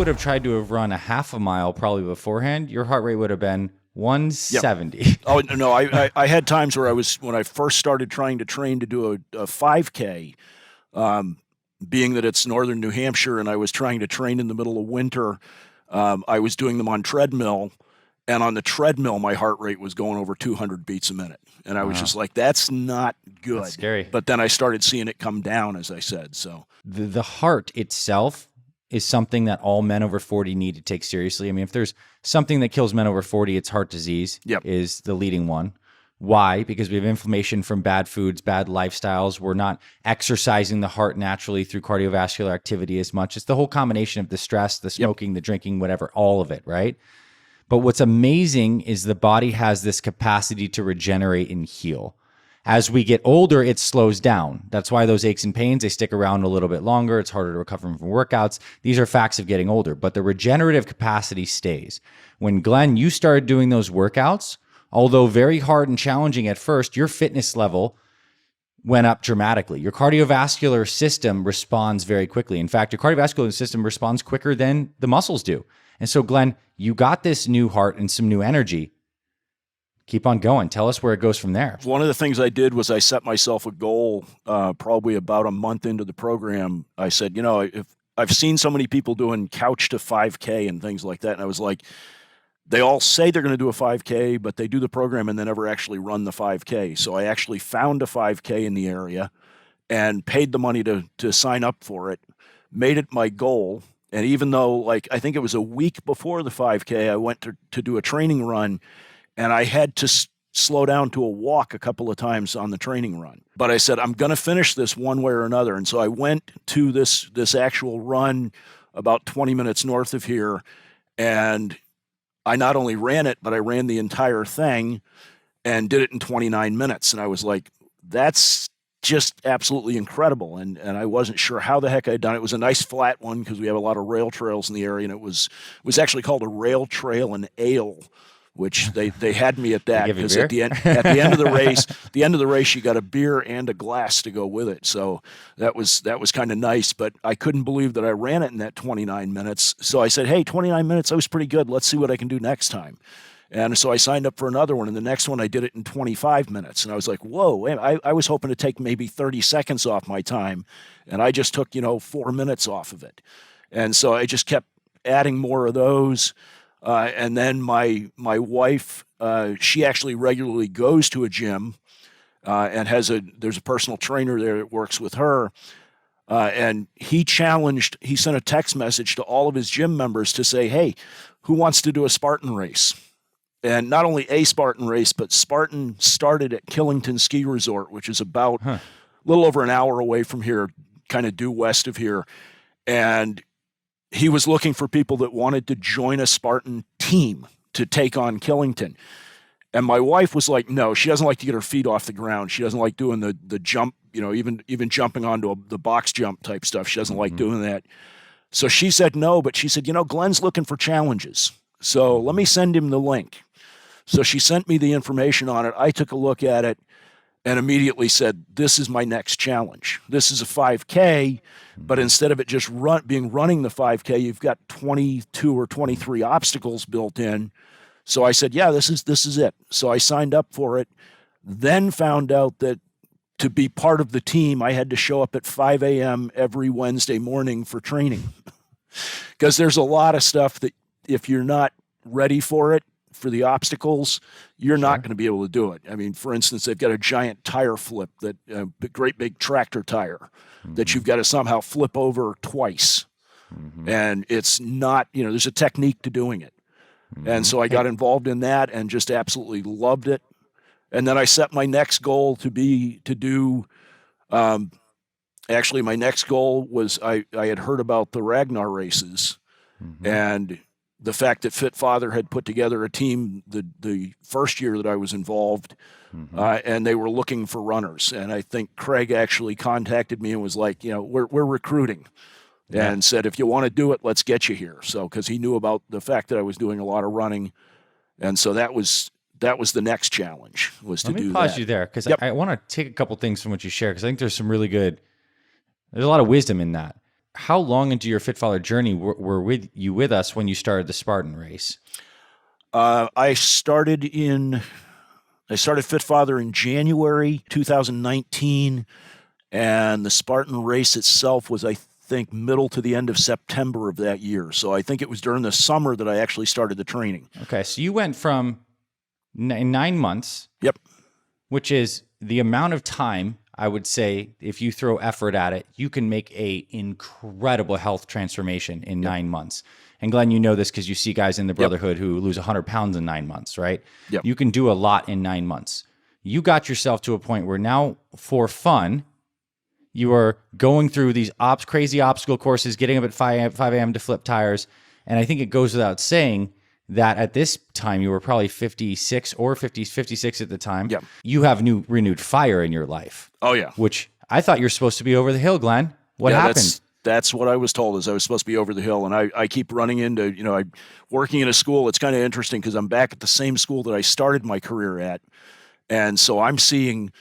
have tried to have run a half a mile probably beforehand, your heart rate would have been 170. Yep. Oh, no, I had times where when I first started trying to train to do a 5K, being that it's northern New Hampshire and I was trying to train in the middle of winter, I was doing them on treadmill. And on the treadmill, my heart rate was going over 200 beats a minute. And I was just like, that's not good. That's scary. But then I started seeing it come down, as I said. So the heart itself is something that all men over 40 need to take seriously. I mean, if there's something that kills men over 40, it's heart disease. Yep. Is the leading one. Why? Because we have inflammation from bad foods, bad lifestyles. We're not exercising the heart naturally through cardiovascular activity as much. It's the whole combination of the stress, the smoking, the drinking, whatever, all of it, right? But what's amazing is the body has this capacity to regenerate and heal. As we get older, it slows down. That's why those aches and pains, they stick around a little bit longer. It's harder to recover from workouts. These are facts of getting older, but the regenerative capacity stays. When Glenn, you started doing those workouts, although very hard and challenging at first, your fitness level went up dramatically. Your cardiovascular system responds very quickly. In fact, your cardiovascular system responds quicker than the muscles do. And so, Glenn, you got this new heart and some new energy. Keep on going. Tell us where it goes from there. One of the things I did was I set myself a goal probably about a month into the program. I said, if I've seen so many people doing couch to 5K and things like that, and I was like, they all say they're going to do a 5K, but they do the program and they never actually run the 5K. So I actually found a 5K in the area and paid the money to sign up for it, made it my goal. And even though, I think it was a week before the 5K, I went to do a training run, and I had to slow down to a walk a couple of times on the training run. But I said, I'm going to finish this one way or another. And so I went to this actual run about 20 minutes north of here, and I not only ran it, but I ran the entire thing and did it in 29 minutes. And I was like, that's just absolutely incredible. And I wasn't sure how the heck I'd done it. It was a nice flat one because we have a lot of rail trails in the area, and it was actually called a rail trail and ale, which they had me at that because at the end of the race, you got a beer and a glass to go with it. So that was kind of nice, but I couldn't believe that I ran it in that 29 minutes. So I said, hey, 29 minutes, that was pretty good. Let's see what I can do next time. And so I signed up for another one, and the next one I did it in 25 minutes. And I was like, whoa, I was hoping to take maybe 30 seconds off my time, and I just took, 4 minutes off of it. And so I just kept adding more of those. And then my wife, she actually regularly goes to a gym and there's a personal trainer there that works with her. And he sent a text message to all of his gym members to say, hey, who wants to do a Spartan race? And not only a Spartan race, but Spartan started at Killington Ski Resort, which is about a little over an hour away from here, kind of due west of here. And he was looking for people that wanted to join a Spartan team to take on Killington. And my wife was like, no, she doesn't like to get her feet off the ground. She doesn't like doing the jump, even jumping onto the box jump type stuff. She doesn't like doing that. So she said no, but she said, Glenn's looking for challenges. So let me send him the link. So she sent me the information on it. I took a look at it and immediately said, this is my next challenge. This is a 5K, but instead of it just running the 5K, you've got 22 or 23 obstacles built in. So I said, yeah, this is it. So I signed up for it, then found out that to be part of the team, I had to show up at 5 a.m. every Wednesday morning for training. Because there's a lot of stuff that if you're not ready for it, for the obstacles, you're not going to be able to do it. I mean, for instance, they've got a giant tire flip, that great big tractor tire that you've got to somehow flip over twice. And it's not, there's a technique to doing it. And so I got involved in that and just absolutely loved it. And then I set my next goal actually my next goal was I had heard about the Ragnar races and the fact that Fit Father had put together a team the first year that I was involved, and they were looking for runners. And I think Craig actually contacted me and was like, we're recruiting, and said, if you want to do it, let's get you here. So, because he knew about the fact that I was doing a lot of running, and so that was the next challenge, was to do that. Let me pause you there, because I want to take a couple things from what you share, because I think there's a lot of wisdom in that. how long into your Fit Father journey were with us when you started the Spartan race? I started Fit Father in January 2019, and the Spartan race itself was, I think, middle to the end of September of that year. So I think it was during the summer that I actually started the training. Okay, so you went from 9 months. Yep. Which is the amount of time, I would say, if you throw effort at it, you can make a incredible health transformation in 9 months. And Glenn, you know this because you see guys in the Brotherhood who lose 100 pounds in 9 months, right? Yep. You can do a lot in 9 months. You got yourself to a point where now, for fun, you are going through these crazy obstacle courses, getting up at 5 a.m. to flip tires. And I think it goes without saying that at this time, you were probably 56 or 56 at the time. Yep. You have renewed fire in your life. Oh, yeah. Which I thought you're supposed to be over the hill, Glenn. What happened? That's what I was told, is I was supposed to be over the hill. And I keep running into, I'm working in a school. It's kind of interesting because I'm back at the same school that I started my career at. And so I'm seeing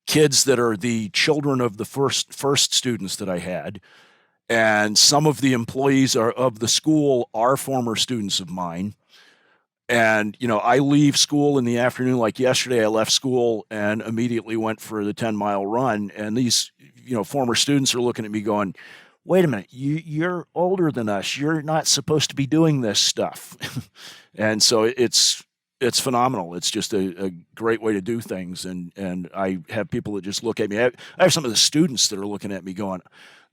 kids that are the children of the first students that I had. And some of the employees of the school are former students of mine. And, I leave school in the afternoon. Like yesterday, I left school and immediately went for the 10-mile run. And these, former students are looking at me going, wait a minute, you're older than us. You're not supposed to be doing this stuff. And so it's phenomenal. It's just a great way to do things. And I have people that just look at me. I have some of the students that are looking at me going,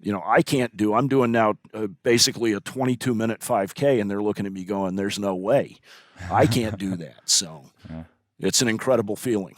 I'm doing now basically a 22-minute 5K, and they're looking at me going, there's no way. I can't do that. So It's an incredible feeling.